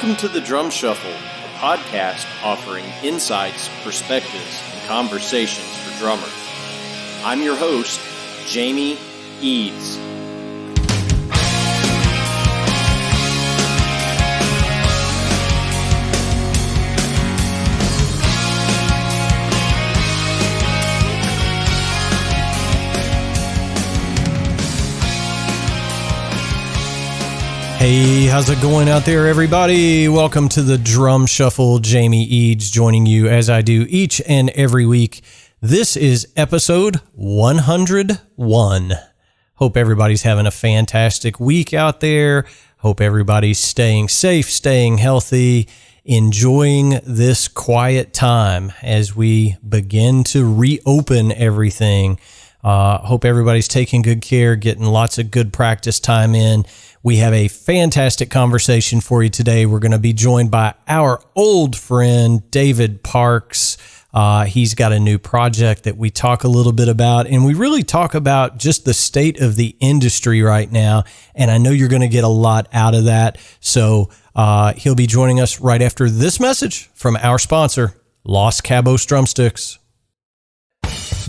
Welcome to the Drum Shuffle, a podcast offering insights, perspectives, and conversations for drummers. I'm your host, Jamie Eads. Hey, how's it going out there, everybody? Welcome to the Drum Shuffle. Jamie Eads joining you as I do each and every week. This is episode 101. Hope everybody's having a fantastic week out there. Hope everybody's staying safe, staying healthy, enjoying this quiet time as we begin to reopen everything. Hope everybody's taking good care, getting lots of good practice time in. We have a fantastic conversation for you today. We're going to be joined by our old friend, David Parks. He's got a new project that we talk a little bit about, and we really talk about just the state of the industry right now. And I know you're going to get a lot out of that. So he'll be joining us right after this message from our sponsor, Los Cabos Drumsticks.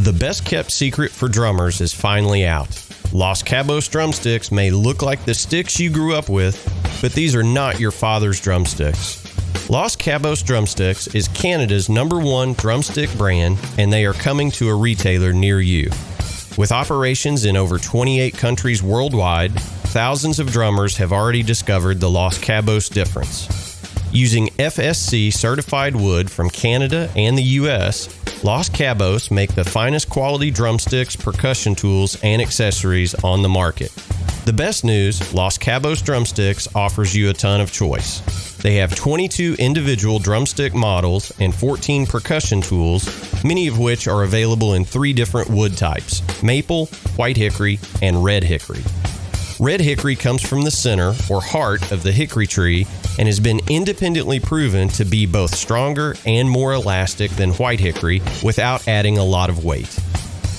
The best kept secret for drummers is finally out. Los Cabos drumsticks may look like the sticks you grew up with, but these are not your father's drumsticks. Los Cabos Drumsticks is Canada's #1 drumstick brand, and they are coming to a retailer near you. With operations in over 28 countries worldwide, thousands of drummers have already discovered the Los Cabos difference. Using FSC certified wood from Canada and the US, Los Cabos make the finest quality drumsticks, percussion tools, and accessories on the market. The best news, Los Cabos Drumsticks offers you a ton of choice. They have 22 individual drumstick models and 14 percussion tools, many of which are available in 3 different wood types: maple, white hickory, and red hickory. Red hickory comes from the center or heart of the hickory tree and has been independently proven to be both stronger and more elastic than white hickory without adding a lot of weight.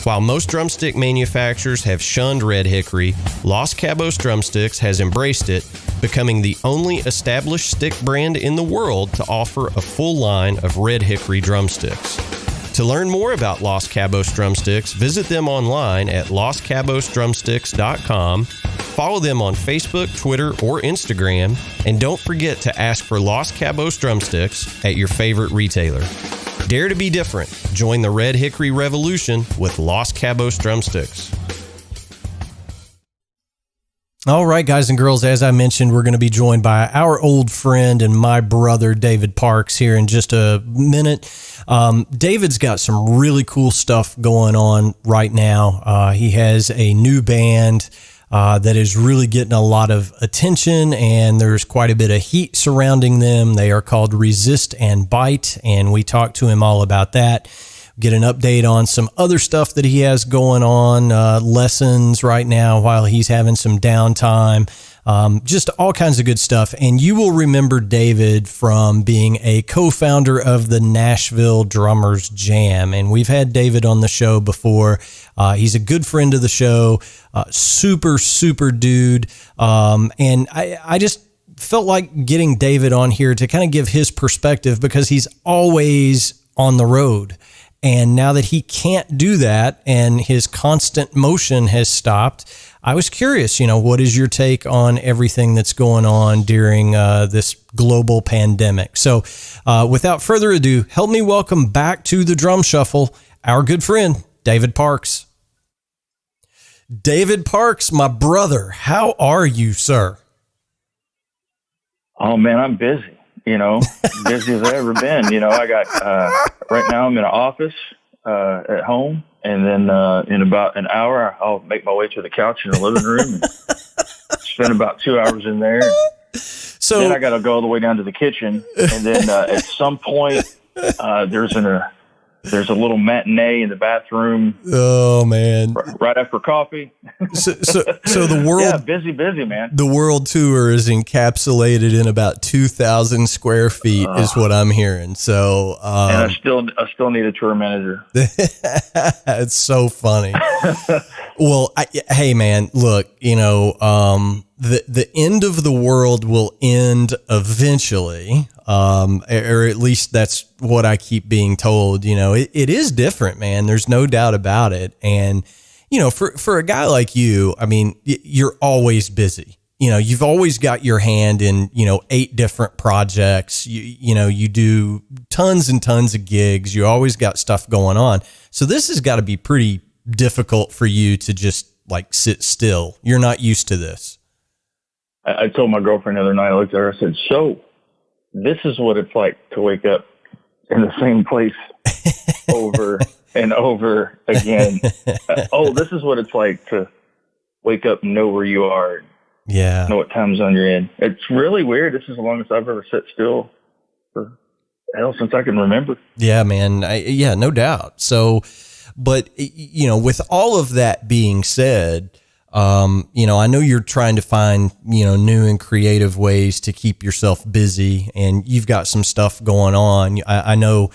While most drumstick manufacturers have shunned red hickory, Los Cabos Drumsticks has embraced it, becoming the only established stick brand in the world to offer a full line of red hickory drumsticks. To learn more about Los Cabos Drumsticks, visit them online at loscabosdrumsticks.com. Follow them on Facebook, Twitter, or Instagram, and don't forget to ask for Los Cabos Drumsticks at your favorite retailer. Dare to be different. Join the Red Hickory Revolution with Los Cabos Drumsticks. All right, guys and girls, as I mentioned, we're going to be joined by our old friend and my brother, David Parks, here in just a minute. David's got some really cool stuff going on right now. He has a new band that is really getting a lot of attention, and there's quite a bit of heat surrounding them. They are called Resist and Bite, and we talked to him all about that. Get an update on some other stuff that he has going on, lessons right now while he's having some downtime, just all kinds of good stuff. And you will remember David from being a co-founder of the Nashville Drummers Jam. And we've had David on the show before. He's a good friend of the show, super dude. And I just felt like getting David on here to kind of give his perspective, because he's always on the road. And now that he can't do that and his constant motion has stopped, I was curious, what is your take on everything that's going on during this global pandemic? So without further ado, help me welcome back to the Drum Shuffle, our good friend, David Parks. David Parks, my brother, how are you, sir? Oh, man, I'm busy. Busy as I've ever been. I got, right now I'm in an office at home, and then in about an hour, I'll make my way to the couch in the living room and spend about 2 hours in there. So then I got to go all the way down to the kitchen, and then at some point, there's a little matinee in the bathroom. Oh, man. Right after coffee. So the world... Yeah, busy, man. The world tour is encapsulated in about 2,000 square feet is what I'm hearing. So... and I still need a tour manager. It's so funny. Well, hey man, look, the end of the world will end eventually. Or at least that's what I keep being told. It is different, man. There's no doubt about it. And, for a guy like you, I mean, you're always busy. You've always got your hand in, 8 different projects. You do tons and tons of gigs. You always got stuff going on. So this has got to be pretty difficult for you to just like sit still. You're not used to this. I told my girlfriend the other night, I looked at her, I said, so this is what it's like to wake up in the same place over and over again. This is what it's like to wake up and know where you are. Yeah. Know what time zone you're in. It's really weird. This is the longest I've ever sat still for since I can remember. Yeah, man. No doubt. So, but with all of that being said, I know you're trying to find, new and creative ways to keep yourself busy, and you've got some stuff going on. I know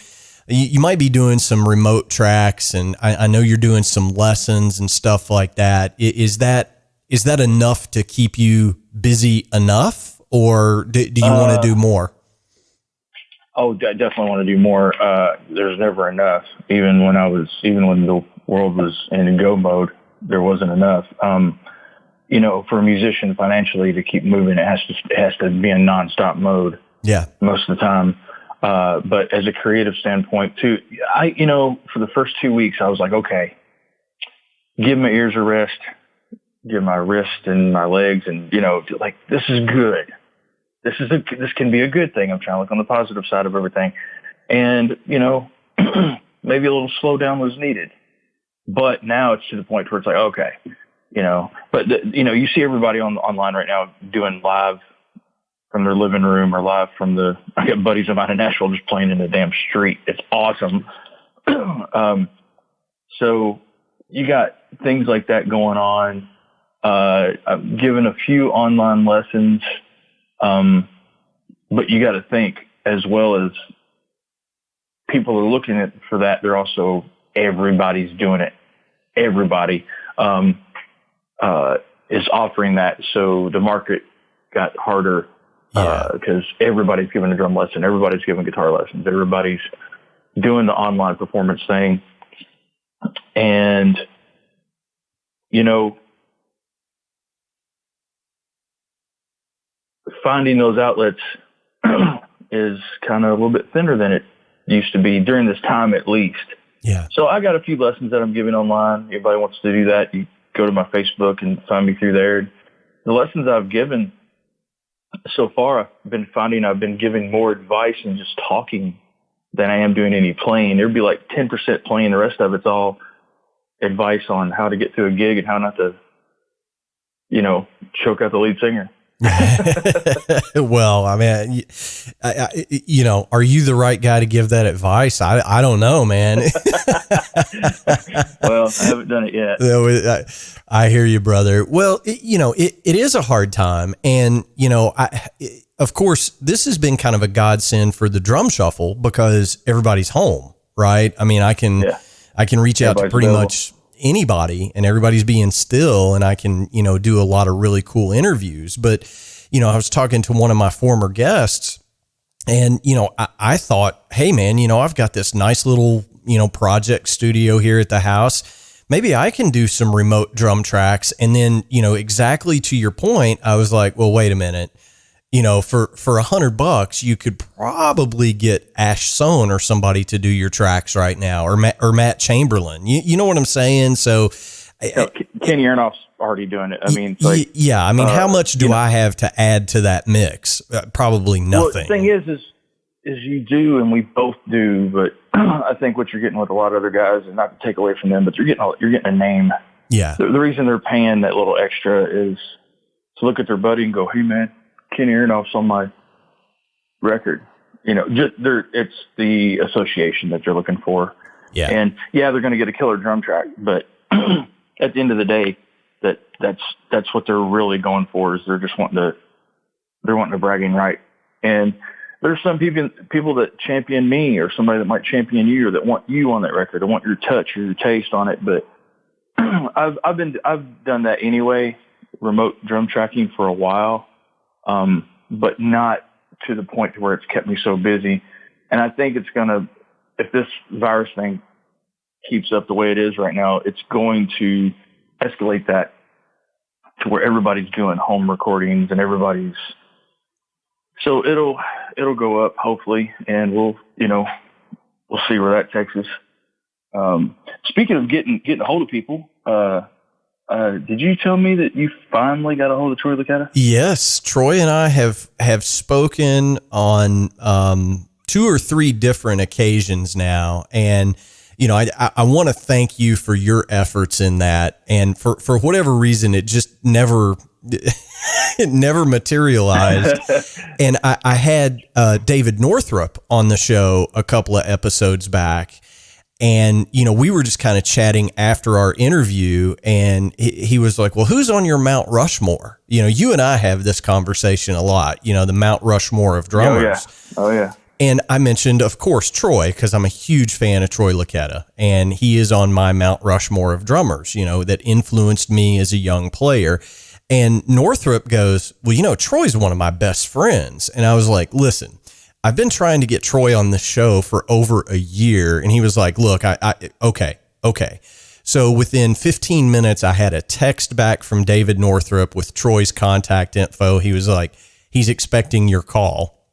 you might be doing some remote tracks, and I know you're doing some lessons and stuff like that. Is that enough to keep you busy enough, or do you want to do more? Oh, I definitely want to do more. There's never enough. Even when the world was in go mode, there wasn't enough. For a musician financially to keep moving, it has to be in nonstop mode. Yeah. Most of the time. But as a creative standpoint too, for the first 2 weeks, I was like, okay, give my ears a rest, give my wrist and my legs, and this is good. This can be a good thing. I'm trying to look on the positive side of everything. And, maybe a little slowdown was needed. But now it's to the point where it's like, okay, you see everybody online right now doing live from their living room or live from I got buddies of mine in Nashville just playing in the damn street. It's awesome. So you got things like that going on. I've given a few online lessons. But you got to think, as well as people are looking at for that, they're also, everybody's doing it. Everybody, is offering that. So the market got harder, because everybody's giving a drum lesson. Everybody's giving guitar lessons. Everybody's doing the online performance thing. And, finding those outlets is kind of a little bit thinner than it used to be during this time, at least. Yeah. So I got a few lessons that I'm giving online. Anybody wants to do that, you go to my Facebook and find me through there. The lessons I've given so far, I've been giving more advice and just talking than I am doing any playing. There'd be like 10% playing. The rest of it's all advice on how to get through a gig and how not to, choke out the lead singer. Well, I mean, are you the right guy to give that advice? I don't know, man. Well, I haven't done it yet. I hear you, brother. Well, it is a hard time. And, of course, this has been kind of a godsend for the drum shuffle because everybody's home, right? I mean, I can reach out to pretty much anybody and everybody's being still, and I can, do a lot of really cool interviews. But, I was talking to one of my former guests and, I thought, hey man, I've got this nice little, project studio here at the house. Maybe I can do some remote drum tracks. And then, exactly to your point, I was like, well, wait a minute. For $100, you could probably get Ash Sohn or somebody to do your tracks right now, or Matt Chamberlain. You know what I'm saying? So Kenny Aronoff's already doing it. I mean, how much do I have to add to that mix? Probably nothing. Well, the thing is you do, and we both do, but I think what you're getting with a lot of other guys, and not to take away from them, but you're getting a name. Yeah. The reason they're paying that little extra is to look at their buddy and go, hey man, Kenny Aronoff's on my record. It's the association that they're looking for. Yeah. And they're going to get a killer drum track, but at the end of the day, that's what they're really going for, is they're just wanting a bragging right. And there's some people that champion me, or somebody that might champion you, or that want you on that record, or want your touch or your taste on it. But I've done that anyway, remote drum tracking for a while, but not to the point to where it's kept me so busy. And I think it's gonna, if this virus thing keeps up the way it is right now, it's going to escalate that to where everybody's doing home recordings and so it'll go up hopefully, and we'll see where that takes us. Speaking of getting a hold of people, did you tell me that you finally got a hold of Troy Licata? Yes, Troy and I have spoken on 2 or 3 different occasions now, and I want to thank you for your efforts in that, and for whatever reason it just never it never materialized. And I had David Northrup on the show a couple of episodes back. And, we were just kind of chatting after our interview, and he was like, well, who's on your Mount Rushmore? You and I have this conversation a lot, the Mount Rushmore of drummers. Oh, yeah. And I mentioned, of course, Troy, because I'm a huge fan of Troy Licata, and he is on my Mount Rushmore of drummers, that influenced me as a young player. And Northrup goes, well, Troy's one of my best friends. And I was like, listen, I've been trying to get Troy on the show for over a year. And he was like, look, okay. So within 15 minutes, I had a text back from David Northrup with Troy's contact info. He was like, he's expecting your call.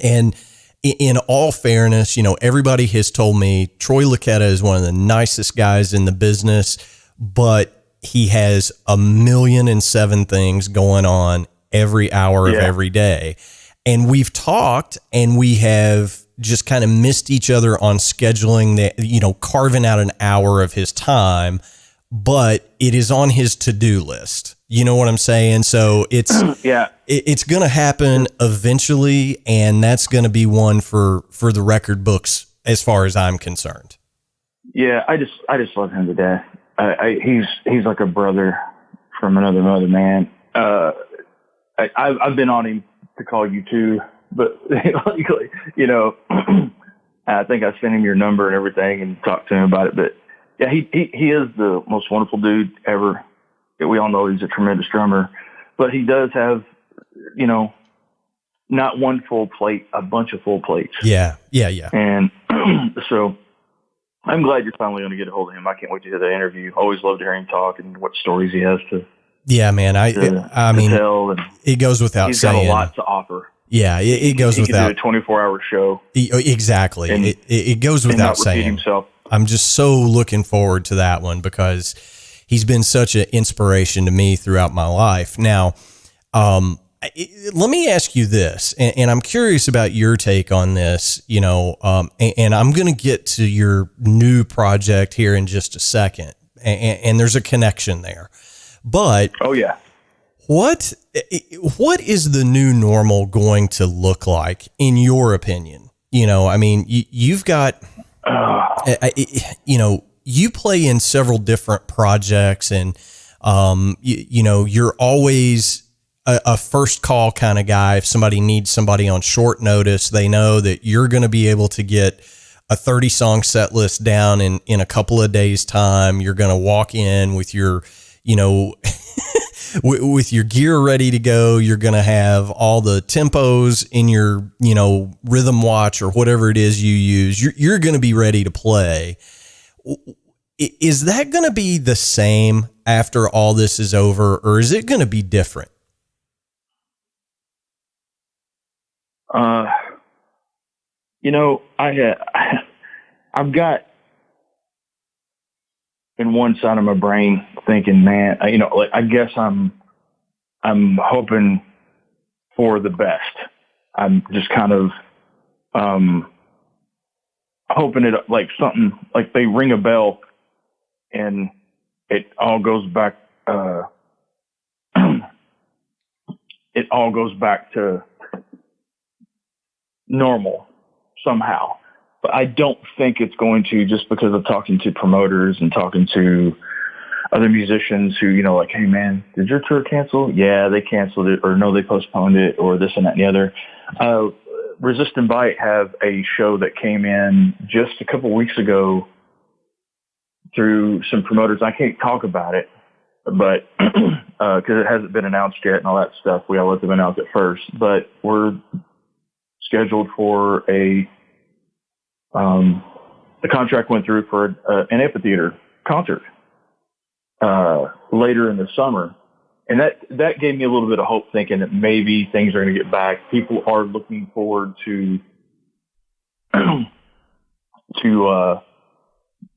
And in all fairness, everybody has told me Troy Licata is one of the nicest guys in the business, but he has 1,000,007 things going on every hour of every day. And we've talked, and we have just kind of missed each other on scheduling that, carving out an hour of his time, but it is on his to-do list. You know what I'm saying? So it's, it's going to happen eventually. And that's going to be one for the record books as far as I'm concerned. Yeah. I just love him to death. He's like a brother from another mother, man. I've been on him to call you too, but I think I sent him your number and everything and talked to him about it. But yeah, he is the most wonderful dude ever. We all know he's a tremendous drummer, but he does have, not one full plate, a bunch of full plates. Yeah. And so I'm glad you're finally going to get a hold of him. I can't wait to hear that interview. Always love to hear him talk and what stories he has to. Yeah, man. I mean, it goes without he's saying. He's got a lot to offer. Yeah, it goes without. He can do a 24-hour show. Exactly. And, it goes without saying. Himself. I'm just so looking forward to that one because he's been such an inspiration to me throughout my life. Now, let me ask you this, and I'm curious about your take on this, and I'm going to get to your new project here in just a second, and there's a connection there. But oh yeah, what is the new normal going to look like in your opinion? I mean, you've got, you play in several different projects, and you're always a first call kind of guy. If somebody needs somebody on short notice, they know that you're going to be able to get a 30 song set list down in a couple of days time. You're going to walk in with your with your gear ready to go. You're going to have all the tempos in your, rhythm watch or whatever it is you use. You're going to be ready to play. Is that going to be the same after all this is over, or is it going to be different? I've got in one side of my brain thinking, man, I guess I'm hoping for the best. I'm just kind of hoping it like something like they ring a bell and it all goes back. It all goes back to normal somehow. But I don't think it's going to, just because of talking to promoters and talking to other musicians who, like, hey man, did your tour cancel? Yeah, they canceled it, or no, they postponed it, or this and that and the other. Resist and Bite have a show that came in just a couple weeks ago through some promoters. I can't talk about it, but because it hasn't been announced yet and all that stuff, we gotta let them announce it first. But we're scheduled for the contract went through for an amphitheater concert later in the summer. And that gave me a little bit of hope, thinking that maybe things are going to get back. People are looking forward to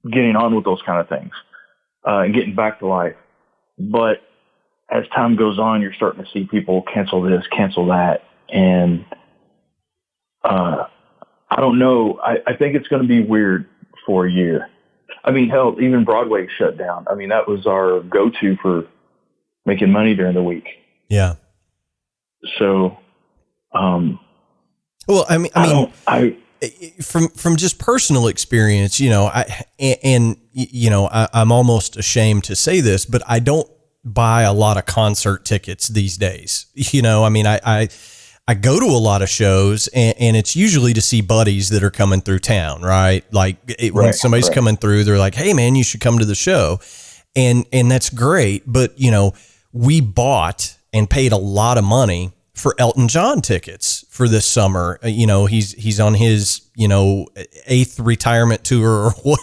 getting on with those kind of things and getting back to life. But as time goes on, you're starting to see people cancel this, cancel that, and I don't know. I think it's going to be weird for a year. I mean, hell, even Broadway shut down. I mean, that was our go-to for making money during the week. Yeah. So, well, I mean, from just personal experience, I'm almost ashamed to say this, but I don't buy a lot of concert tickets these days. I mean, I go to a lot of shows and it's usually to see buddies that are coming through town, right? Like when somebody's coming through, they're like, "Hey man, you should come to the show." And that's great. But, we bought and paid a lot of money for Elton John tickets for this summer. He's on his, 8th retirement tour or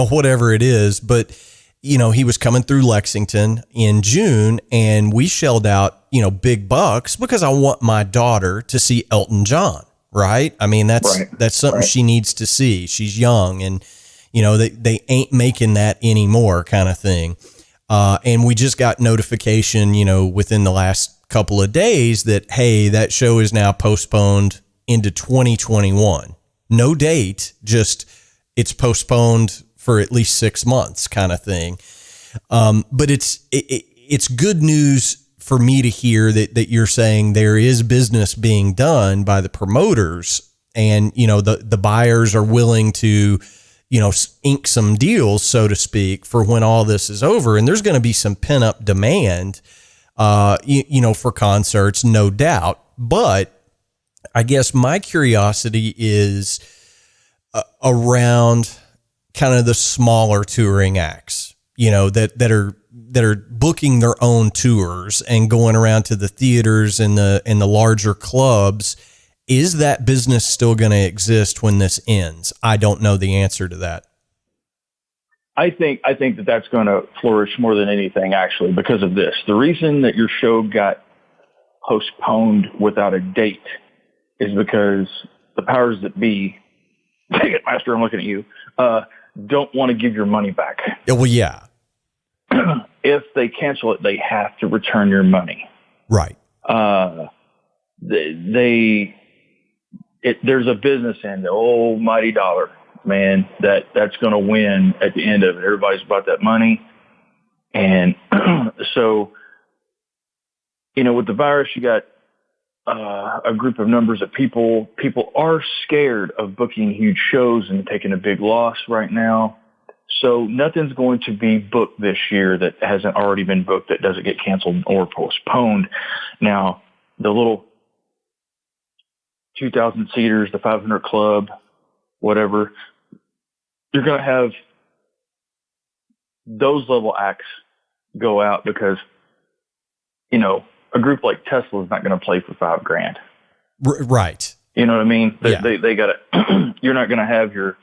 whatever it is. But, he was coming through Lexington in June and we shelled out, big bucks because I want my daughter to see Elton John. Right. I mean, that's something she needs to see. She's young and, they ain't making that anymore kind of thing. And we just got notification, within the last couple of days that, hey, that show is now postponed into 2021. No date, just it's postponed for at least 6 months kind of thing. But it's good news for me to hear that you're saying there is business being done by the promoters and, the buyers are willing to, ink some deals, so to speak, for when all this is over. And there's going to be some pent up demand, for concerts, no doubt. But I guess my curiosity is around kind of the smaller touring acts, that are booking their own tours and going around to the theaters and the larger clubs. Is that business still going to exist when this ends? I don't know the answer to that. I think that that's going to flourish more than anything, actually, because of this. The reason that your show got postponed without a date is because the powers that be, Ticketmaster, I'm looking at you, don't want to give your money back. Yeah, well, yeah. If they cancel it, they have to return your money. Right. There's a business end, the almighty dollar, man, that's going to win at the end of it. Everybody's about that money. And so, with the virus, you got a group of numbers of people. People are scared of booking huge shows and taking a big loss right now. So nothing's going to be booked this year that hasn't already been booked, that doesn't get canceled or postponed. Now, the little 2,000 seaters, the 500 club, whatever, you're going to have those level acts go out because, a group like Tesla is not going to play for $5,000. Right. You know what I mean? Yeah. They got to, you're not going to have your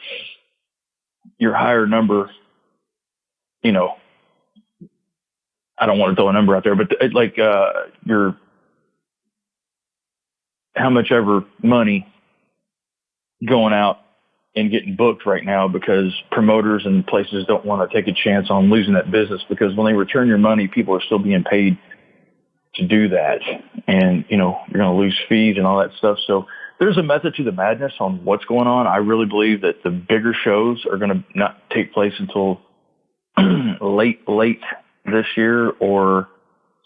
higher number, I don't want to throw a number out there, but your how much ever money going out and getting booked right now because promoters and places don't want to take a chance on losing that business, because when they return your money, people are still being paid to do that. And, you're going to lose fees and all that stuff. So there's a method to the madness on what's going on. I really believe that the bigger shows are going to not take place until late this year, or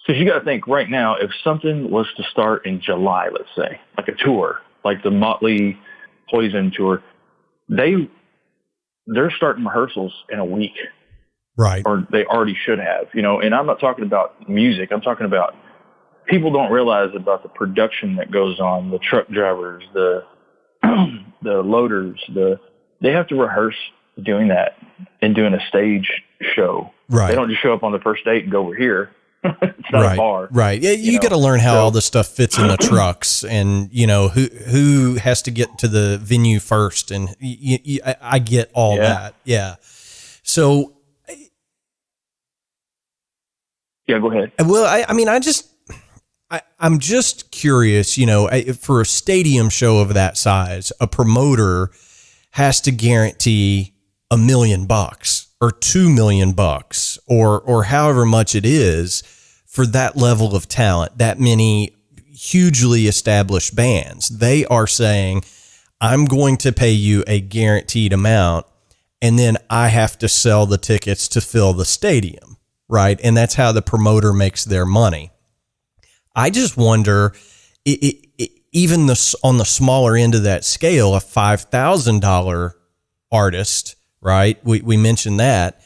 because you got to think right now, if something was to start in July, let's say, like a tour, like the Motley Poison tour, they're starting rehearsals in a week. Right. Or they already should have, and I'm not talking about music. I'm talking about, people don't realize about the production that goes on, the truck drivers, the loaders, they have to rehearse doing that and doing a stage show. Right. They don't just show up on the first date and go, we're here. It's not a bar. Right. Yeah, you got to learn how all this stuff fits in the trucks, and who has to get to the venue first, and I get all that. Yeah. So. Yeah, go ahead. Well, I'm just curious. For a stadium show of that size, a promoter has to guarantee $1 million or $2 million or however much it is for that level of talent, that many hugely established bands. They are saying, I'm going to pay you a guaranteed amount, and then I have to sell the tickets to fill the stadium, right? And that's how the promoter makes their money. I just wonder, even on the smaller end of that scale, a $5,000 artist, right? We mentioned that.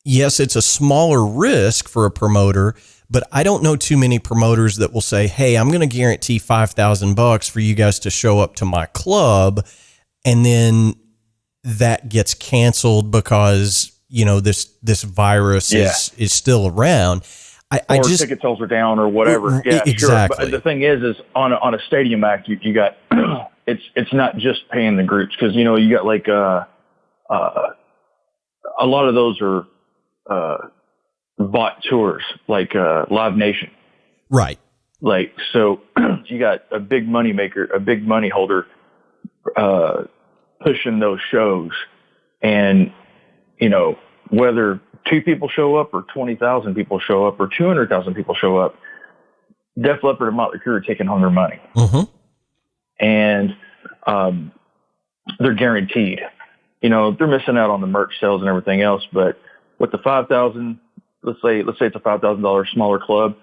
Yes, it's a smaller risk for a promoter, but I don't know too many promoters that will say, hey, I'm going to guarantee $5,000 for you guys to show up to my club. And then that gets canceled because, this virus is still around. Or ticket sales are down or whatever. Yeah, exactly. Sure. But the thing is on a stadium act, you got, it's not just paying the groups. Cause you got like, a lot of those are, bought tours like Live Nation, right? Like, so you got a big money maker, a big money holder pushing those shows, and whether 2 people show up or 20,000 people show up or 200,000 people show up, Def Leppard and Motley Crue are taking home their money, and they're guaranteed. They're missing out on the merch sales and everything else, but with the 5,000, let's say it's a $5,000 smaller club,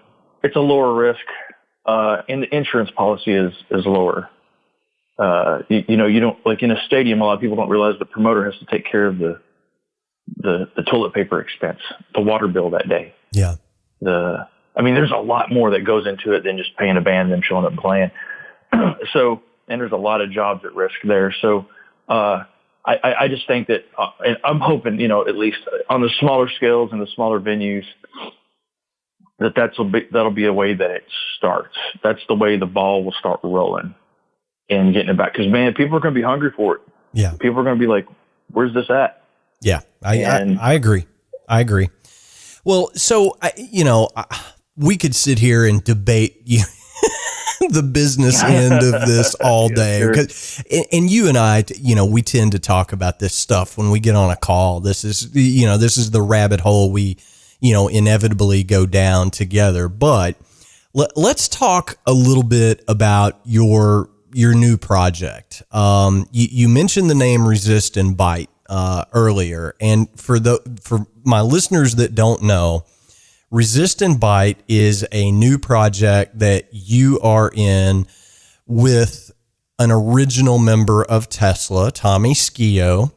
it's a lower risk, and the insurance policy is lower. You don't, like in a stadium, a lot of people don't realize the promoter has to take care of the toilet paper expense, the water bill that day. Yeah. There's a lot more that goes into it than just paying a band and them showing up and playing. So, and there's a lot of jobs at risk there. So, I just think that, and I'm hoping, at least on the smaller scales and the smaller venues, that'll be a way that it starts. That's the way the ball will start rolling and getting it back. Because, man, people are going to be hungry for it. Yeah. People are going to be like, where's this at? Yeah, I agree. Well, so, we could sit here and debate the business end of this all day. Sure. And you and I, we tend to talk about this stuff when we get on a call. This is the rabbit hole we, inevitably go down together. But let's talk a little bit about your new project. You mentioned the name Resist and Bite earlier. And for my listeners that don't know, Resist and Bite is a new project that you are in with an original member of Tesla, Tommy Scio.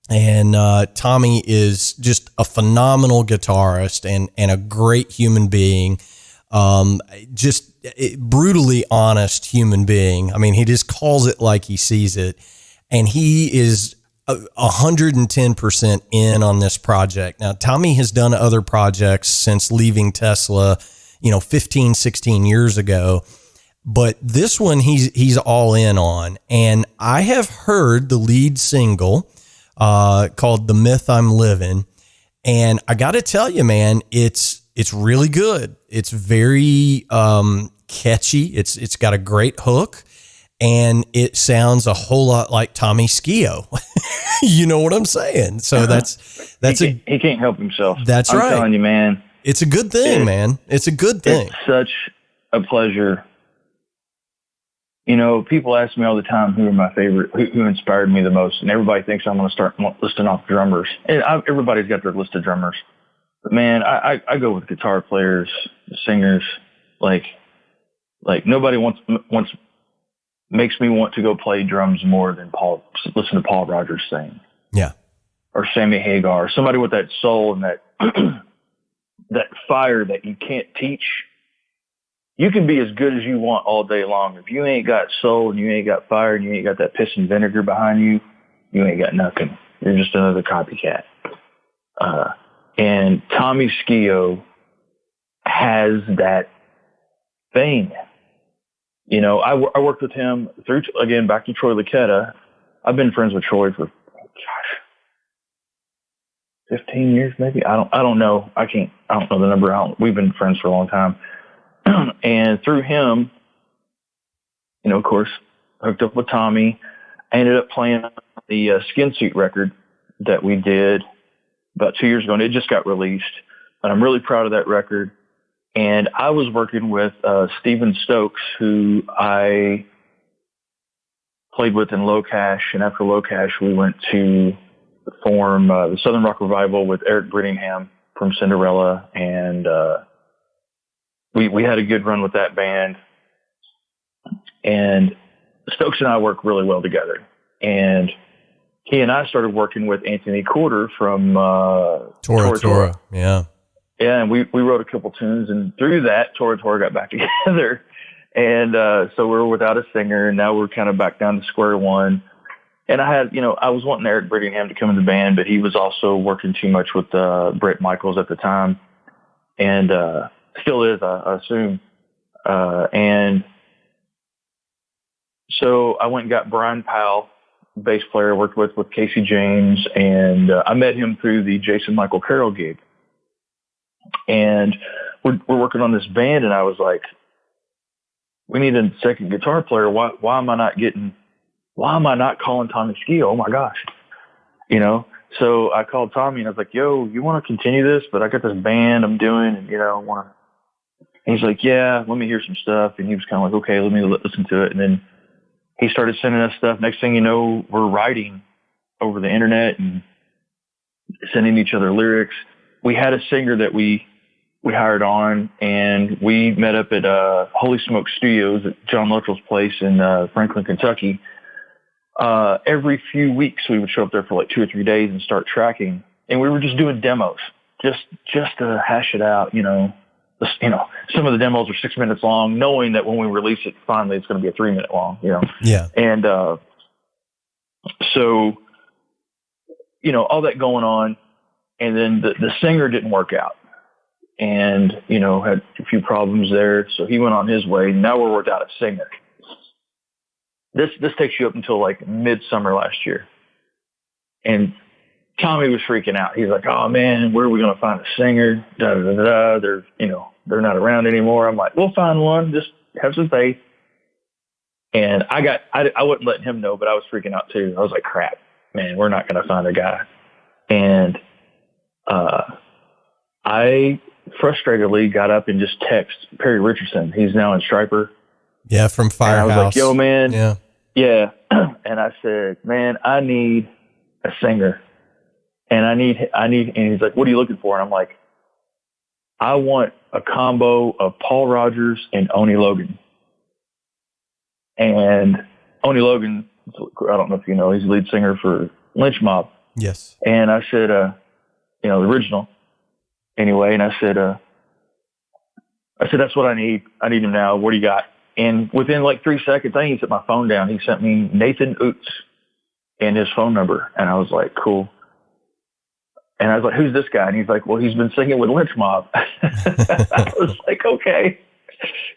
And Tommy is just a phenomenal guitarist and a great human being. Just brutally honest human being. I mean, he just calls it like he sees it. And he is 110% in on this project. Now, Tommy has done other projects since leaving Tesla, 15, 16 years ago, but this one he's all in on. And I have heard the lead single, called The Myth I'm Living. And I got to tell you, man, it's really good. It's very, catchy. It's got a great hook. And it sounds a whole lot like Tommy Scio. You know what I'm saying? So he can't help himself. That's right. I'm telling you, man. It's a good thing, man. It's a good thing. It's such a pleasure. People ask me all the time who are my favorite, who inspired me the most, and everybody thinks I'm going to start listing off drummers. And everybody's got their list of drummers, but man, I go with guitar players, singers. Like nobody makes me want to go play drums more than listen to Paul Rogers sing. Yeah. Or Sammy Hagar, somebody with that soul and that, that fire that you can't teach. You can be as good as you want all day long. If you ain't got soul and you ain't got fire and you ain't got that piss and vinegar behind you, you ain't got nothing. You're just another copycat. And Tommy Skio has that thing. You know, I worked with him through, again, back to Troy Lucchetta. I've been friends with Troy for, 15 years maybe. I don't know. I don't know the number. We've been friends for a long time. And through him, you know, of course, hooked up with Tommy. I ended up playing the Skin Suit record that we did about 2 years ago, and it just got released. And I'm really proud of that record. And I was working with Steven Stokes, who I played with in Low Cash. And after Low Cash, we went to form the Southern Rock Revival with Eric Brittingham from Cinderella. And we had a good run with that band. And Stokes and I work really well together. And he and I started working with Anthony Corder from Tora. Yeah. Yeah, and we wrote a couple tunes, and through that, Tora got back together. And so we were without a singer, and now we're kind of back down to square one. And I was wanting Eric Brittingham to come in the band, but he was also working too much with Brett Michaels at the time, and still is, I assume. And so I went and got Brian Powell, bass player I worked with Casey James, and I met him through the Jason Michael Carroll gig. And we're working on this band, and I was like, we need a second guitar player. Why am I not calling Tommy Skio? Oh my gosh. You know? So I called Tommy and I was like, yo, you want to continue this? But I got this band I'm doing, and and he's like, yeah, let me hear some stuff. And he was kind of like, okay, let me listen to it. And then he started sending us stuff. Next thing you know, we're writing over the internet and sending each other lyrics. We had a singer that we hired on, and we met up at Holy Smoke Studios at John Luttrell's place in Franklin, Kentucky. Every few weeks, we would show up there for like 2 or 3 days and start tracking. And we were just doing demos, just to hash it out. Some of the demos are 6 minutes long, knowing that when we release it, finally, it's going to be a 3 minute long. Yeah. And so, all that going on. And then the singer didn't work out, and, had a few problems there. So he went on his way. Now we're without a singer. This takes you up until like midsummer last year. And Tommy was freaking out. He's like, oh man, where are we going to find a singer? Da, da, da, da. They're not around anymore. I'm like, we'll find one. Just have some faith. And I wouldn't let him know, but I was freaking out too. I was like, crap, man, we're not going to find a guy. And I frustratedly got up and just texted Perry Richardson. He's now in Striper. Yeah, from Firehouse. And I was like, yo, man. Yeah. And I said, man, I need a singer. And and he's like, what are you looking for? And I'm like, I want a combo of Paul Rogers and Oni Logan. And Oni Logan, I don't know if you know, he's the lead singer for Lynch Mob. Yes. And I said, the original anyway. And I said, that's what I need. I need him now. What do you got? And within like 3 seconds, I think he set my phone down. He sent me Nathan Oots and his phone number. And I was like, cool. And I was like, who's this guy? And he's like, well, he's been singing with Lynch Mob. I was like, okay,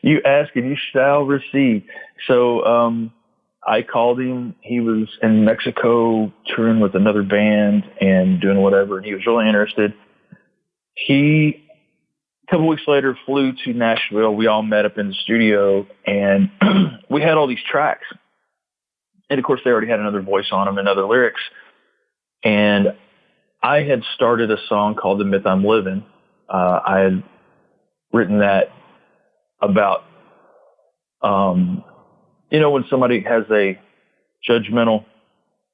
you ask and you shall receive. So, I called him. He was in Mexico touring with another band and doing whatever. And he was really interested. He, a couple weeks later, flew to Nashville. We all met up in the studio, and we had all these tracks. And of course, they already had another voice on them and other lyrics. And I had started a song called The Myth I'm Living. I had written that about, when somebody has a judgmental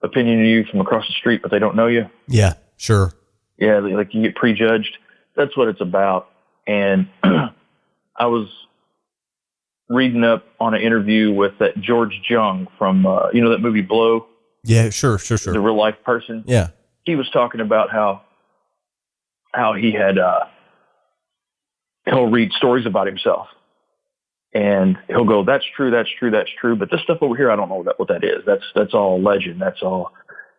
opinion of you from across the street, but they don't know you. Yeah, sure. Yeah, like you get prejudged. That's what it's about. And I was reading up on an interview with that George Jung from, that movie Blow? Yeah, sure. The real life person. Yeah. He was talking about how he had, he'll read stories about himself. And he'll go, that's true. But this stuff over here, I don't know what that is. That's all legend. That's all.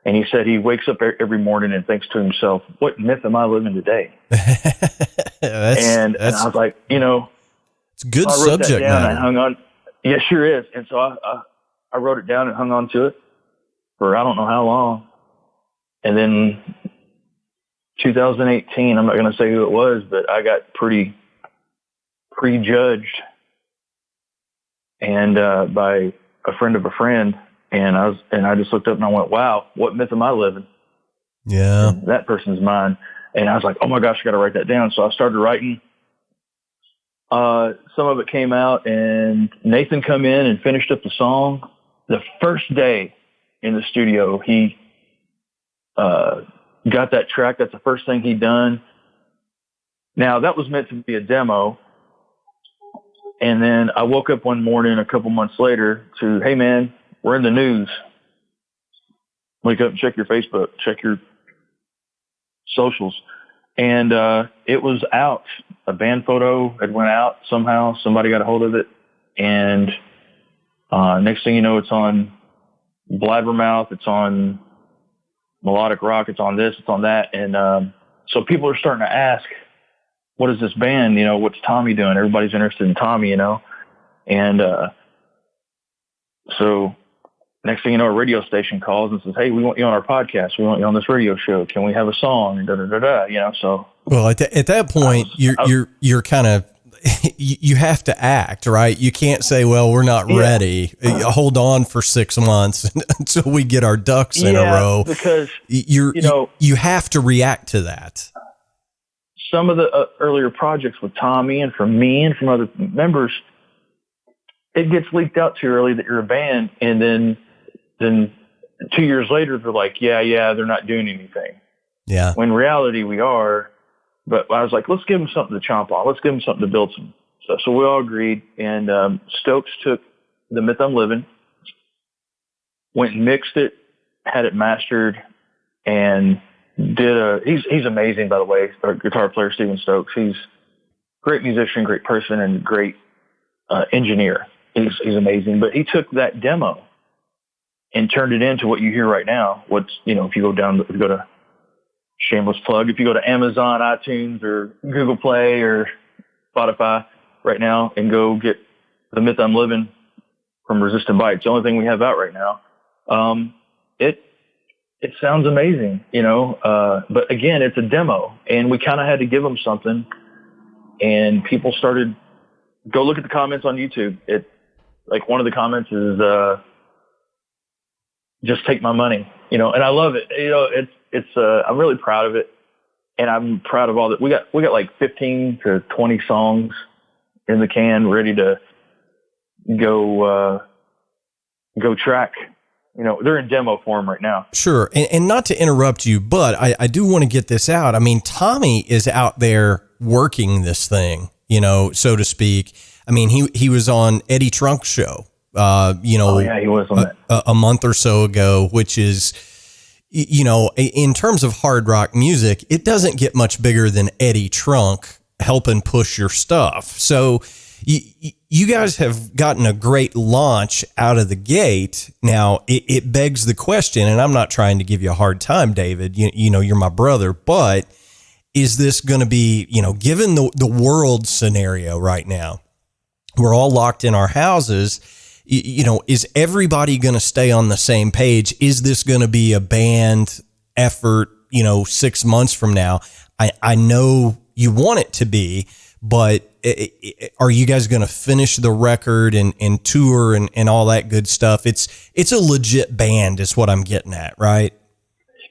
And he said he wakes up every morning and thinks to himself, what myth am I living today? And I was like, it's a good I wrote subject that down matter. and hung on. Yeah, sure is. And so I wrote it down and hung on to it for I don't know how long. And then 2018, I'm not going to say who it was, but I got prejudged and by a friend of a friend. And I just looked up and I went, wow, what myth am I living? Yeah. In that person's mind. And I was like, oh my gosh, I got to write that down. So I started writing. Some of it came out and Nathan come in and finished up the song. The first day in the studio, he got that track. That's the first thing he'd done. Now that was meant to be a demo. And then I woke up one morning a couple months later to, hey man, we're in the news. Wake up and check your Facebook, check your socials. And it was out. A band photo had went out somehow. Somebody got a hold of it. And next thing you know, it's on Blabbermouth. It's on Melodic Rock. It's on this. It's on that. And so people are starting to ask, what is this band? What's Tommy doing? Everybody's interested in Tommy, And so next thing you know, a radio station calls and says, hey, we want you on our podcast. We want you on this radio show. Can we have a song? And so. Well, at that point, you're kind of, you have to act, right? You can't say, well, we're not ready. Hold on for 6 months until we get our ducks in a row. Because you have to react to that. Some of the earlier projects with Tommy and from me and from other members, it gets leaked out too early that you're a band. And then 2 years later, they're like, yeah, they're not doing anything. Yeah. When in reality we are, but I was like, let's give them something to chomp on. Let's give them something to build some stuff. So we all agreed. And Stokes took The Myth I'm Living, went and mixed it, had it mastered, and he's amazing, by the way, our guitar player, Steven Stokes. He's a great musician, great person, and great engineer. He's amazing. But he took that demo and turned it into what you hear right now. If you go to shameless plug, if you go to Amazon, iTunes, or Google Play or Spotify right now and go get The Myth I'm Living from Resistant Bite, it's the only thing we have out right now. It sounds amazing, but again, it's a demo and we kind of had to give them something, and people started, go look at the comments on YouTube. Like one of the comments is, just take my money, and I love it. I'm really proud of it, and I'm proud of all that. We got like 15 to 20 songs in the can ready to go track. They're in demo form right now. Sure. And not to interrupt you, but I do want to get this out. I mean, Tommy is out there working this thing, so to speak. I mean, he was on Eddie Trunk's show, he was on that a month or so ago, which is, in terms of hard rock music, it doesn't get much bigger than Eddie Trunk helping push your stuff. So you guys have gotten a great launch out of the gate. Now it begs the question, and I'm not trying to give you a hard time, David, you're my brother, but is this going to be, given the world scenario right now, we're all locked in our houses, is everybody going to stay on the same page? Is this going to be a band effort, 6 months from now? I know you want it to be, but are you guys going to finish the record and tour and all that good stuff? It's a legit band is what I'm getting at, right?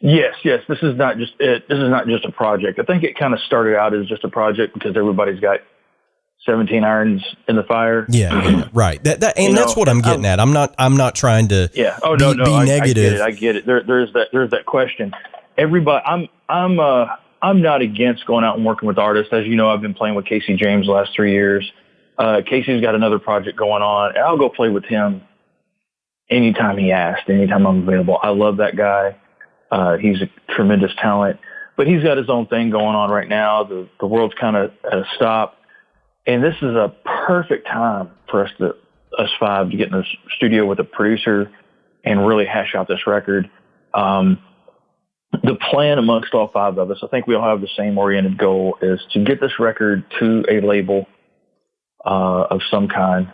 Yes. This is not just it. This is not just a project. I think it kind of started out as just a project because everybody's got 17 irons in the fire. Yeah, right. That's what I'm getting at. I'm not trying to be negative. I get it. There's that question. Everybody, I'm not against going out and working with artists. As you know, I've been playing with Casey James the last 3 years. Casey's got another project going on, and I'll go play with him anytime he asks, anytime I'm available. I love that guy. He's a tremendous talent, but he's got his own thing going on right now. The world's kind of at a stop, and this is a perfect time for us five to get in the studio with a producer and really hash out this record. The plan amongst all 5 of us, I think we all have the same oriented goal, is to get this record to a label of some kind.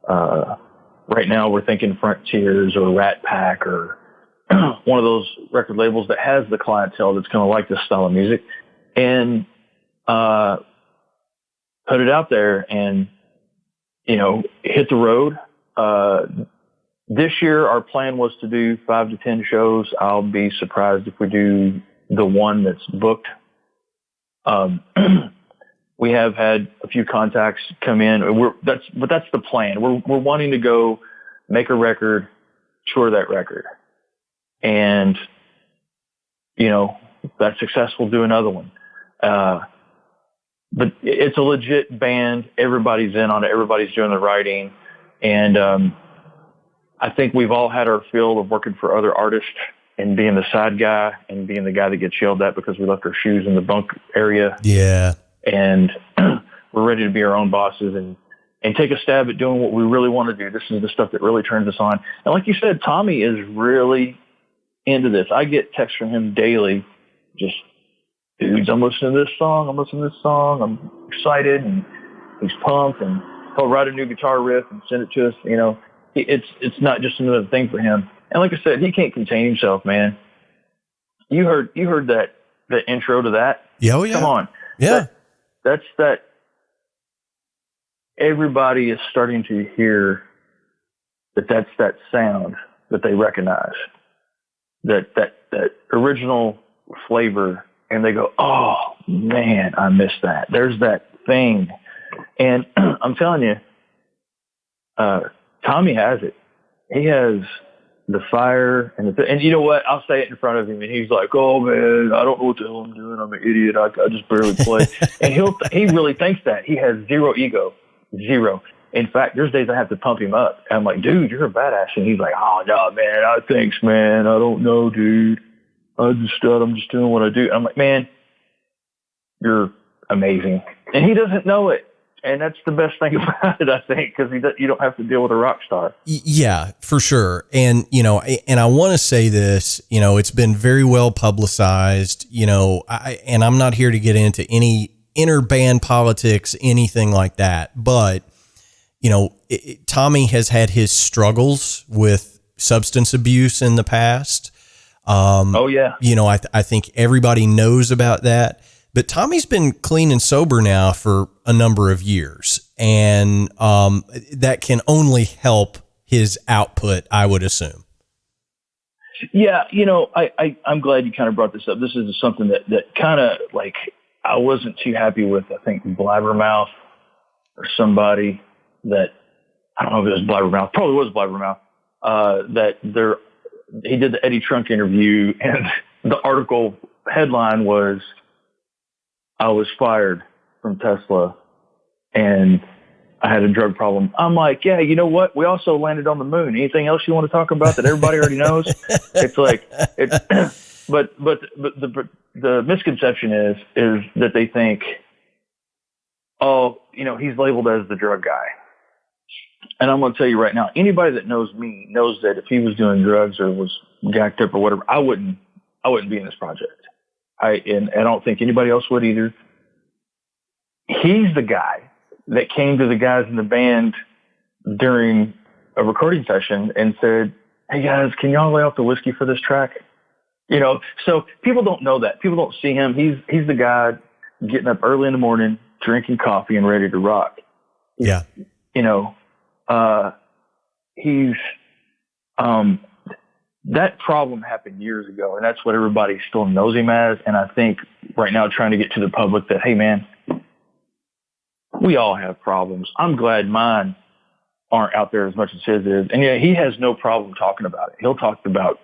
Right now we're thinking Frontiers or Rat Pack or one of those record labels that has the clientele that's going to like this style of music, and put it out there and, hit the road. This year, our plan was to do 5 to 10 shows. I'll be surprised if we do the one that's booked. We have had a few contacts come in. But that's the plan. We're wanting to go make a record, tour that record, and if that's successful, do another one. But it's a legit band. Everybody's in on it. Everybody's doing the writing, and I think we've all had our fill of working for other artists and being the side guy and being the guy that gets yelled at because we left our shoes in the bunk area. Yeah. And we're ready to be our own bosses and take a stab at doing what we really want to do. This is the stuff that really turns us on. And like you said, Tommy is really into this. I get texts from him daily. Just, dudes, I'm listening to this song. I'm excited, and he's pumped, and he'll write a new guitar riff and send it to us. It's not just another thing for him. And like I said, he can't contain himself, man. You heard that intro to that? Yeah, oh, yeah. Come on. Yeah. That's everybody is starting to hear that's that sound that they recognize, that original flavor, and they go, oh man, I miss that. There's that thing. And I'm telling you, Tommy has it. He has the fire and you know what? I'll say it in front of him, and he's like, "Oh man, I don't know what the hell I'm doing. I'm an idiot. I just barely play." And he really thinks that. He has zero ego, zero. In fact, there's days I have to pump him up. I'm like, "Dude, you're a badass," and he's like, "Oh no, man. Thanks, man. I don't know, dude. I'm just doing what I do." I'm like, "Man, you're amazing," and he doesn't know it. And that's the best thing about it, I think, because you don't have to deal with a rock star. Yeah, for sure. And, I want to say this, it's been very well publicized, and I'm not here to get into any inner band politics, anything like that. But, Tommy has had his struggles with substance abuse in the past. Oh, yeah. I think everybody knows about that. But Tommy's been clean and sober now for a number of years, and that can only help his output, I would assume. Yeah, I'm glad you kind of brought this up. This is something that kind of, like, I wasn't too happy with. I think Blabbermouth or somebody that, I don't know if it was Blabbermouth, probably was Blabbermouth, he did the Eddie Trunk interview, and the article headline was, "I was fired from Tesla and I had a drug problem." I'm like, yeah, you know what? We also landed on the moon. Anything else you want to talk about that everybody already knows? It's like, but the misconception is that they think, oh, he's labeled as the drug guy. And I'm going to tell you right now, anybody that knows me knows that if he was doing drugs or was gacked up or whatever, I wouldn't be in this project. And I don't think anybody else would either. He's the guy that came to the guys in the band during a recording session and said, "Hey guys, can y'all lay off the whiskey for this track?" So people don't know that. People don't see him. He's the guy getting up early in the morning, drinking coffee and ready to rock. Yeah. He's, that problem happened years ago, and that's what everybody still knows him as. And I think right now trying to get to the public that, hey, man, we all have problems. I'm glad mine aren't out there as much as his is. And yeah, he has no problem talking about it. He'll talk about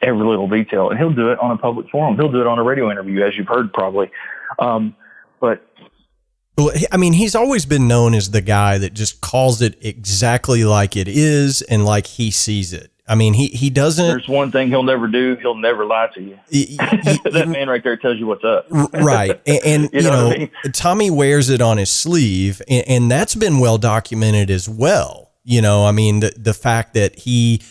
every little detail, and he'll do it on a public forum. He'll do it on a radio interview, as you've heard probably. But well, I mean, he's always been known as the guy that just calls it exactly like it is and like he sees it. I mean, he doesn't. There's one thing he'll never do. He'll never lie to you. That man right there tells you what's up. Right. And you know, what I mean? Tommy wears it on his sleeve, and that's been well documented as well. I mean, the fact that he,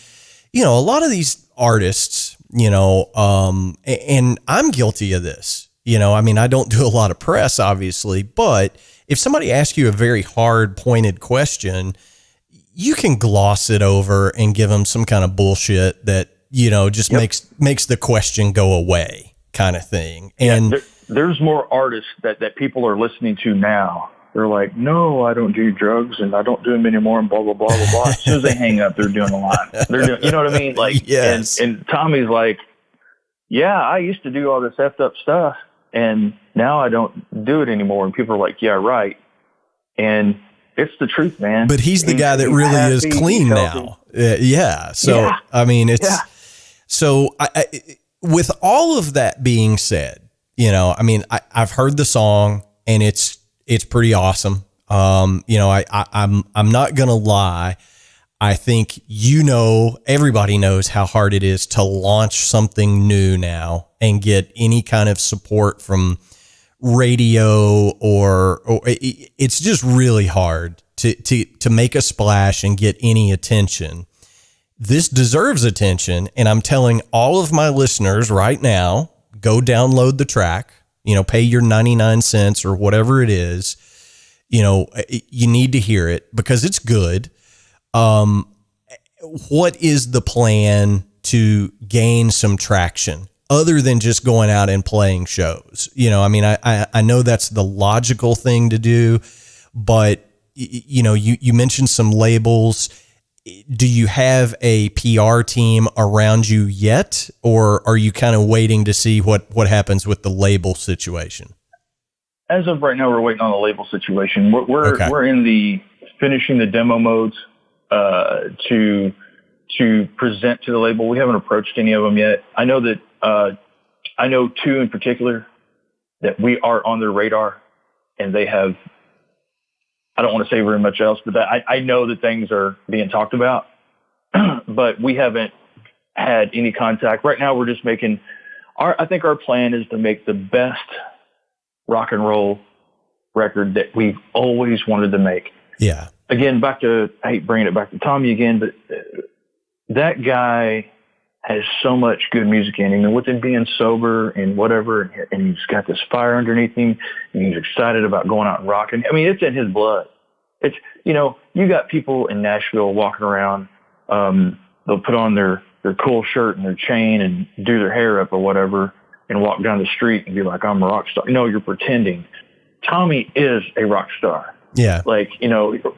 a lot of these artists, and I'm guilty of this. I mean, I don't do a lot of press, obviously, but if somebody asks you a very hard, pointed question, you can gloss it over and give them some kind of bullshit that, just makes the question go away kind of thing. And there's more artists that people are listening to now. They're like, no, I don't do drugs and I don't do them anymore and blah, blah, blah, blah, blah. As soon as they hang up, they're doing a line. They're doing, you know what I mean? Like, yes. And Tommy's like, yeah, I used to do all this effed up stuff and now I don't do it anymore. And people are like, yeah, right. And it's the truth, man. But he's the guy that really is clean now. Yeah. So, I mean, so with all of that being said, I've heard the song and it's pretty awesome. I'm not going to lie. I think, everybody knows how hard it is to launch something new now and get any kind of support from radio or it's just really hard to make a splash and get any attention. This deserves attention. And I'm telling all of my listeners right now, go download the track, pay your 99 cents or whatever it is. You need to hear it because it's good. What is the plan to gain some traction other than just going out and playing shows? I know that's the logical thing to do, but you mentioned some labels. Do you have a PR team around you yet, or are you kind of waiting to see what happens with the label situation? As of right now, we're waiting on the label situation. We're in the finishing the demo modes to present to the label. We haven't approached any of them yet. I know that I know two in particular that we are on their radar, and they have. I don't want to say very much else, but I know that things are being talked about, but we haven't had any contact. Right now, we're just making I think our plan is to make the best rock and roll record that we've always wanted to make. Yeah. Again, I hate bringing it back to Tommy again, but that guy has so much good music in him, and with him being sober and whatever, and he's got this fire underneath him, and he's excited about going out and rocking. I mean, it's in his blood. It's, you got people in Nashville walking around, they'll put on their cool shirt and their chain and do their hair up or whatever and walk down the street and be like, I'm a rock star. No, you're pretending. Tommy is a rock star. Yeah. Like,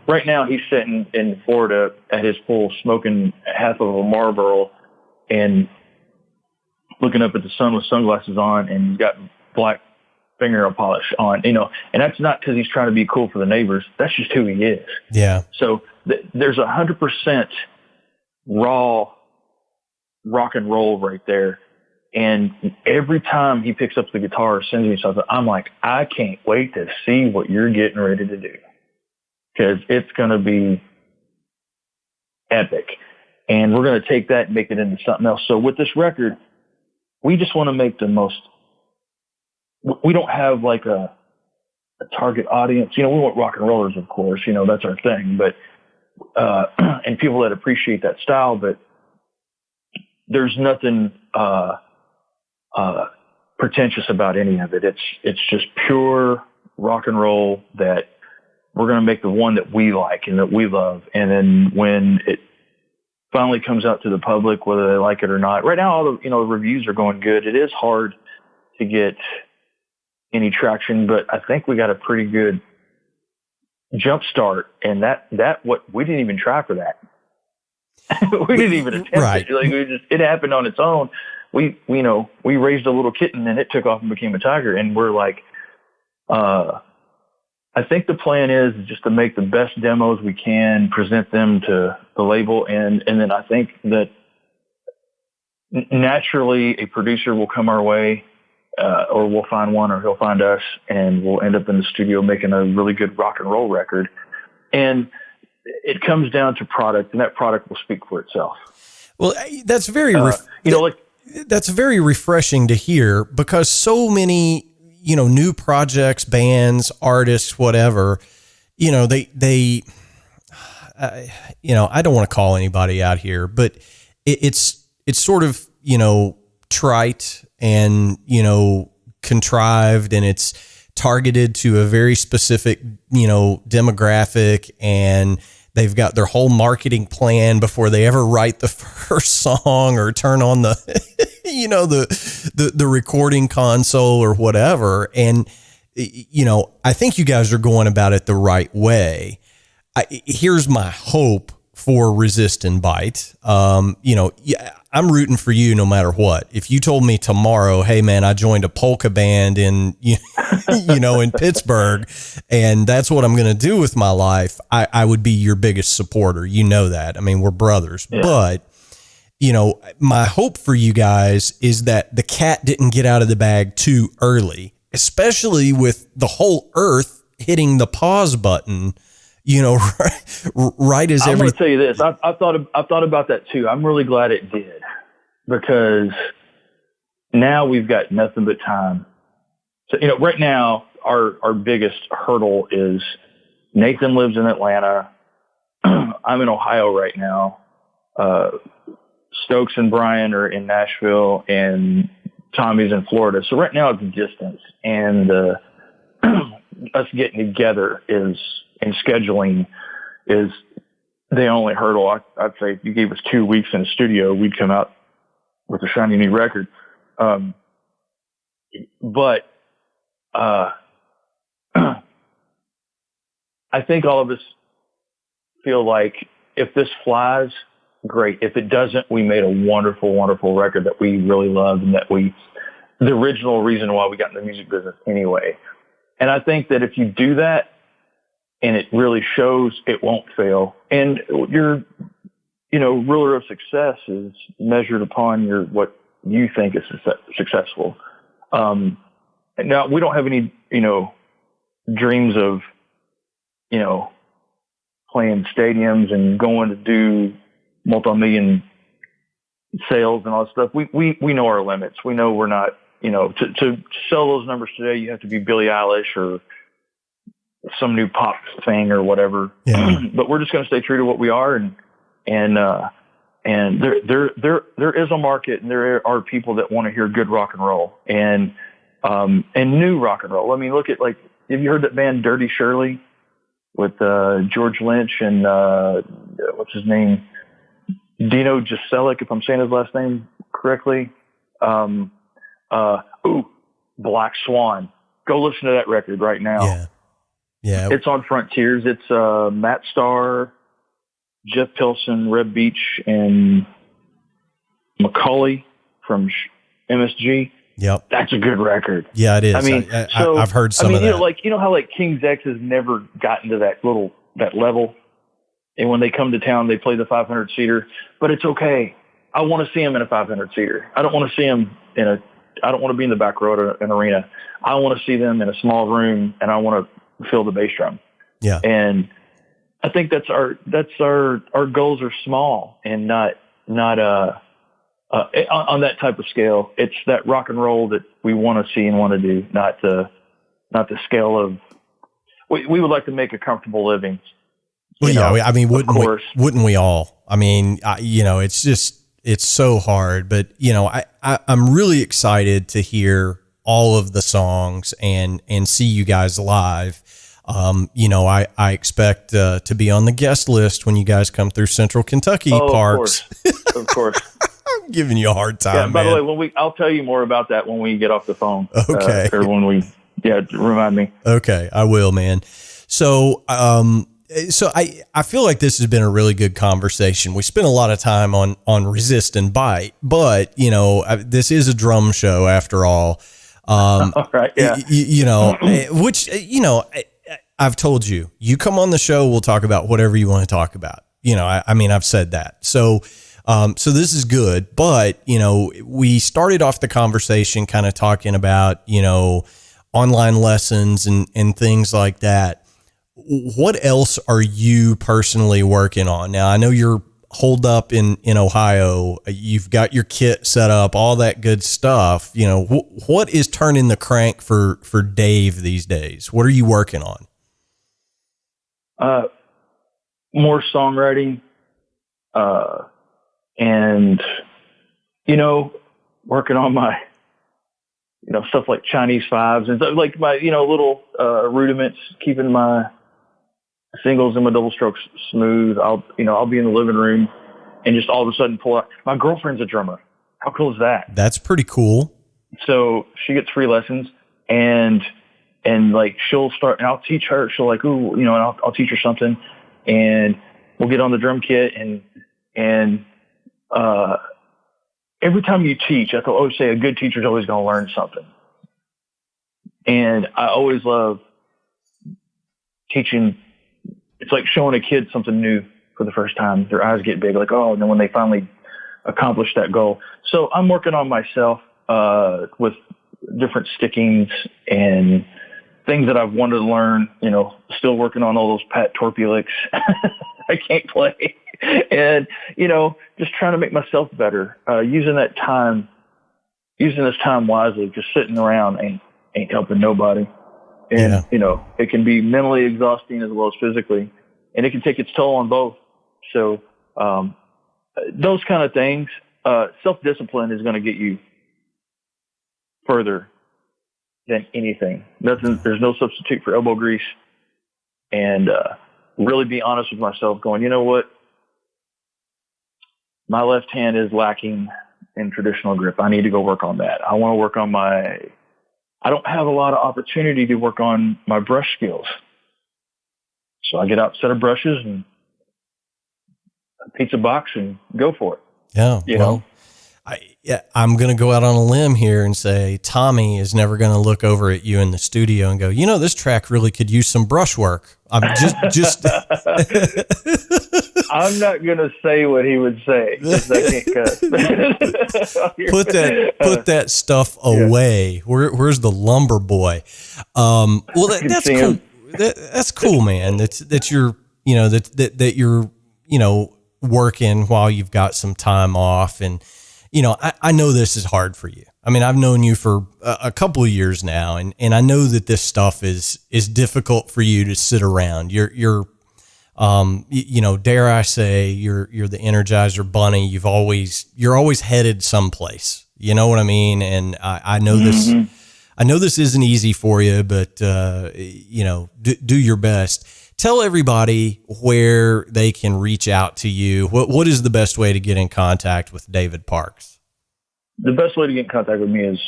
right now he's sitting in Florida at his pool smoking half of a Marlboro and looking up at the sun with sunglasses on, and he's got black fingernail polish on, and that's not because he's trying to be cool for the neighbors. That's just who he is. Yeah. So there's 100% raw rock and roll right there. And every time he picks up the guitar or sends me something, I'm like, I can't wait to see what you're getting ready to do, because it's going to be epic. And we're going to take that and make it into something else. So with this record, we just want to make the most, we don't have like a target audience. We want rock and rollers, of course, that's our thing, but, and people that appreciate that style, but there's nothing, pretentious about any of it. It's just pure rock and roll that we're going to make the one that we like and that we love. And then when it finally comes out to the public, whether they like it or not, right now, all the, reviews are going good. It is hard to get any traction, but I think we got a pretty good jump start. And we didn't even try for that. We didn't even attempt it. Like it happened on its own. We raised a little kitten and it took off and became a tiger. And we're like, I think the plan is just to make the best demos we can, present them to the label. And then I think that naturally a producer will come our way, or we'll find one, or he'll find us, and we'll end up in the studio making a really good rock and roll record. And it comes down to product, and that product will speak for itself. Well, that's very, that's very refreshing to hear, because so many, new projects, bands, artists, whatever, they I don't want to call anybody out here, but it's sort of, trite and, contrived, and it's targeted to a very specific, demographic, and they've got their whole marketing plan before they ever write the first song or turn on the, the recording console or whatever. And, I think you guys are going about it the right way. Here's my hope for Resist and Bite. I'm rooting for you no matter what. If you told me tomorrow, hey man, I joined a polka band in, in Pittsburgh, and that's what I'm going to do with my life, I would be your biggest supporter. You know that. I mean, we're brothers, but my hope for you guys is that the cat didn't get out of the bag too early, especially with the whole earth hitting the pause button, right as I'm going to tell you this. I've thought about that too. I'm really glad it did, because now we've got nothing but time. So, right now our biggest hurdle is Nathan lives in Atlanta. I'm in Ohio right now. Stokes and Brian are in Nashville, and Tommy's in Florida. So right now it's distance, and us getting together and scheduling is the only hurdle. I'd say if you gave us 2 weeks in the studio, we'd come out with a shiny new record. But I think all of us feel like if this flies, great. If it doesn't, we made a wonderful, wonderful record that we really loved, and that the original reason why we got in the music business anyway. And I think that if you do that, and it really shows, it won't fail. And your, ruler of success is measured upon what you think is successful. Now we don't have any, dreams of, playing stadiums and going to do multi-million sales and all that stuff. We know our limits. We know we're not, to sell those numbers today, you have to be Billie Eilish or some new pop thing or whatever. Yeah. But we're just going to stay true to what we are. And there is a market, and there are people that want to hear good rock and roll and new rock and roll. I mean, look at, have you heard that band Dirty Shirley with George Lynch and what's his name? Dino Jaselic, if I'm saying his last name correctly. Black Swan. Go listen to that record right now. Yeah. Yeah. It's on Frontiers. It's Matt Starr, Jeff Pilson, Reb Beach, and McCauley from MSG. Yep. That's a good record. Yeah, it is. I mean, I've heard some of that. How King's X has never gotten to that level. And when they come to town, they play the 500-seater, but it's okay. I want to see them in a 500-seater. I don't want to see them I don't want to be in the back row at an arena. I want to see them in a small room, and I want to feel the bass drum. Yeah. And I think that's our goals are small and not on that type of scale. It's that rock and roll that we want to see and want to do, not the scale of, we would like to make a comfortable living. Well, yeah, I mean, wouldn't we all? I mean, it's so hard, but I'm really excited to hear all of the songs and see you guys live. I expect to be on the guest list when you guys come through Central Kentucky parks. Of course. I'm giving you a hard time. Yeah. By the way, I'll tell you more about that when we get off the phone. Okay. Or when remind me. Okay, I will, man. So, I feel like this has been a really good conversation. We spent a lot of time on Resist and Bite, but this is a drum show after all. All right. Yeah. Which I've told you, you come on the show, we'll talk about whatever you want to talk about. I've said that. So this is good, but we started off the conversation kind of talking about, online lessons and things like that. What else are you personally working on? Now, I know you're holed up in Ohio. You've got your kit set up, all that good stuff. What is turning the crank for Dave these days? What are you working on? More songwriting. And, working on my, stuff like Chinese fives and stuff like my, little rudiments, keeping my singles and my double strokes smooth. I'll be in the living room and just all of a sudden pull out. My girlfriend's a drummer. How cool is that? That's pretty cool. So she gets free lessons and like she'll start and I'll teach her. She'll like, ooh, and I'll teach her something and we'll get on the drum kit and every time you teach, I always say a good teacher's always going to learn something. And I always love teaching. It's like showing a kid something new for the first time. Their eyes get big, like, oh, and then when they finally accomplish that goal. So I'm working on myself with different stickings and things that I've wanted to learn, still working on all those Pat Torpy licks. I can't play. And, just trying to make myself better, using this time wisely, just sitting around ain't helping nobody. And, it can be mentally exhausting as well as physically, and it can take its toll on both. So, those kind of things, self-discipline is going to get you further than anything. There's no substitute for elbow grease. And, really be honest with myself going, you know what? My left hand is lacking in traditional grip. I need to go work on that. I want to work on I don't have a lot of opportunity to work on my brush skills. So I get out a set of brushes and a pizza box and go for it. Yeah. Well, I'm going to go out on a limb here and say Tommy is never going to look over at you in the studio and go, this track really could use some brush work. I'm just I'm not going to say what he would say because I can't cuss. Put that stuff away. Where's the lumber boy? Well, that's cool. That's cool, man. That you're, that you're, working while you've got some time off. And, I know this is hard for you. I mean, I've known you for a couple of years now, and I know that this stuff is difficult for you to sit around. You're dare I say, you're the Energizer Bunny. You're always headed someplace. You know what I mean? And I know this. I know this isn't easy for you, but do your best. Tell everybody where they can reach out to you. What is the best way to get in contact with David Parks? The best way to get in contact with me is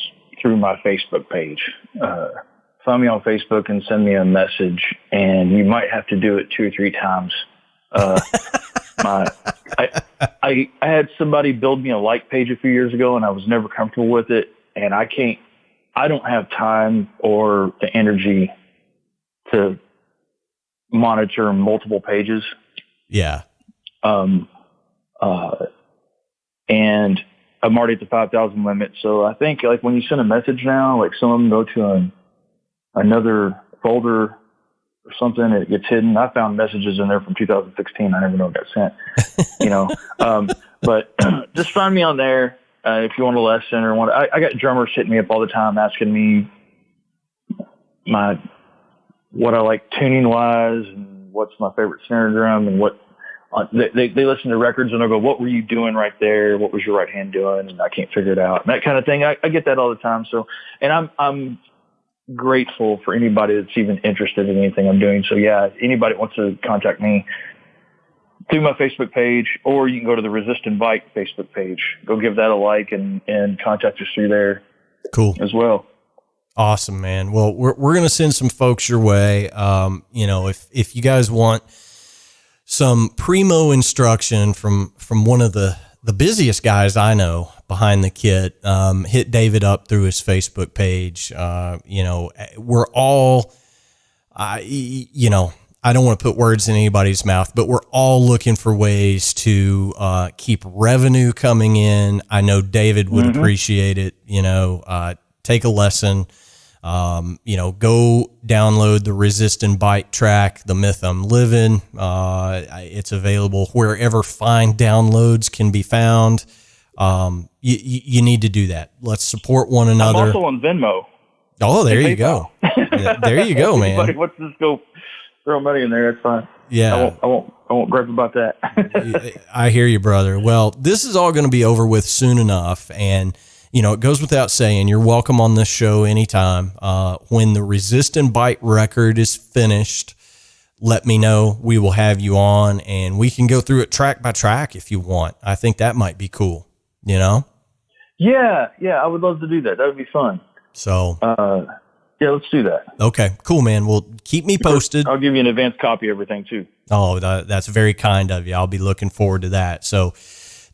through my Facebook page. Find me on Facebook and send me a message, and you might have to do it 2 or 3 times. I had somebody build me a like page a few years ago, and I was never comfortable with it, and I don't have time or the energy to monitor multiple pages. Yeah. And I'm already at the 5,000 limit. So I think like when you send a message now, like some of them go to another folder or something, it gets hidden. I found messages in there from 2016. I never know it got sent, but just find me on there. If you want a lesson or I got drummers hitting me up all the time asking me what I like tuning wise and what's my favorite snare drum and what they listen to records and they'll go, what were you doing right there? What was your right hand doing? And I can't figure it out. And that kind of thing. I get that all the time. So, and I'm grateful for anybody that's even interested in anything I'm doing. So yeah, if anybody wants to contact me through my Facebook page, or you can go to the Resist and Bite Facebook page, go give that a like and contact us through there. Cool as well. Awesome, man. Well, we're going to send some folks your way. If you guys want some primo instruction from one of the busiest guys I know behind the kit, hit David up through his Facebook page. We're all, I don't want to put words in anybody's mouth, but we're all looking for ways to keep revenue coming in. I know David would appreciate it. Take a lesson, go download the Resist and Bite track, The Myth I'm Living. It's available wherever fine downloads can be found. You need to do that. Let's support one another. I'm also on Venmo. Oh, there you go. There you go, man. Anybody wants to just go throw money in there, that's fine. Yeah. I won't gripe about that. I hear you, brother. Well, this is all going to be over with soon enough. And it goes without saying, you're welcome on this show anytime. When the Resist and Bite record is finished, let me know. We will have you on, and we can go through it track by track if you want. I think that might be cool, Yeah, I would love to do that. That would be fun. So, yeah, let's do that. Okay, cool, man. Well, keep me posted. I'll give you an advance copy of everything too. Oh, that's very kind of you. I'll be looking forward to that. So,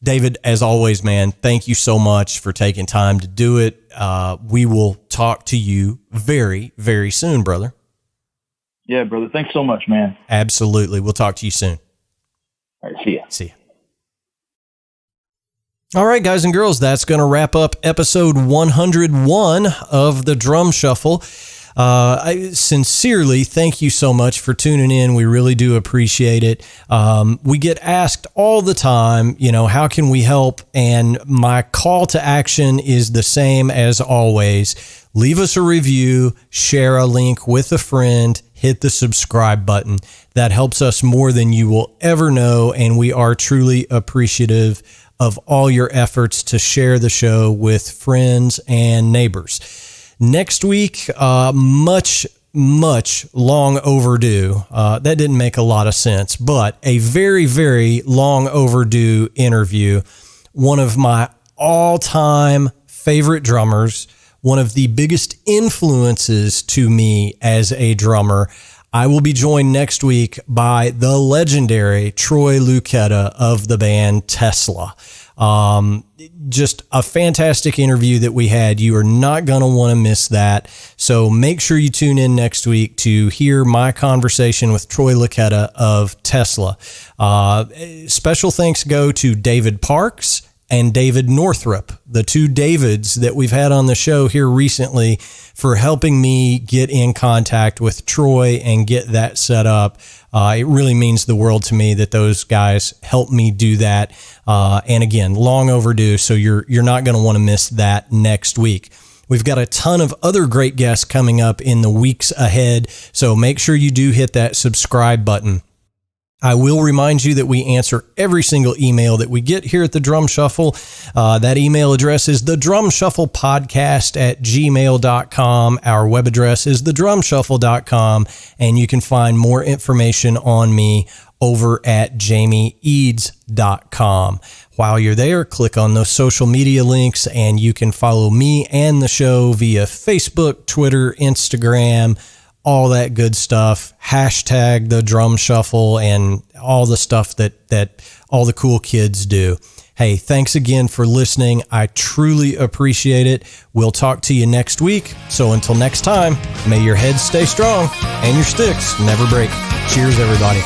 David, as always, man, thank you so much for taking time to do it. We will talk to you very, very soon, brother. Yeah, brother. Thanks so much, man. Absolutely. We'll talk to you soon. All right. See ya. See ya. All right, guys and girls, that's going to wrap up episode 101 of the Drum Shuffle. I sincerely thank you so much for tuning in. We really do appreciate it. We get asked all the time, how can we help? And my call to action is the same as always. Leave us a review, share a link with a friend, hit the subscribe button. That helps us more than you will ever know, and we are truly appreciative of all your efforts to share the show with friends and neighbors. Next week, much long overdue. That didn't make a lot of sense, but a very, very long overdue interview. One of my all-time favorite drummers, one of the biggest influences to me as a drummer. I will be joined next week by the legendary Troy Luccketta of the band Tesla. Just a fantastic interview that we had. You are not going to want to miss that. So make sure you tune in next week to hear my conversation with Troy Luccketta of Tesla. Special thanks go to David Parks and David Northrup, the two Davids that we've had on the show here recently, for helping me get in contact with Troy and get that set up. It really means the world to me that those guys helped me do that. And again, long overdue. So you're not going to want to miss that next week. We've got a ton of other great guests coming up in the weeks ahead. So make sure you do hit that subscribe button. I will remind you that we answer every single email that we get here at the Drum Shuffle. That email address is thedrumshufflepodcast@gmail.com. Our web address is thedrumshuffle.com, and you can find more information on me over at jamieeads.com. While you're there, click on those social media links, and you can follow me and the show via Facebook, Twitter, Instagram, all that good stuff, hashtag the Drum Shuffle, and all the stuff that all the cool kids do. Hey, thanks again for listening. I truly appreciate it. We'll talk to you next week. So until next time, may your heads stay strong and your sticks never break. Cheers, everybody.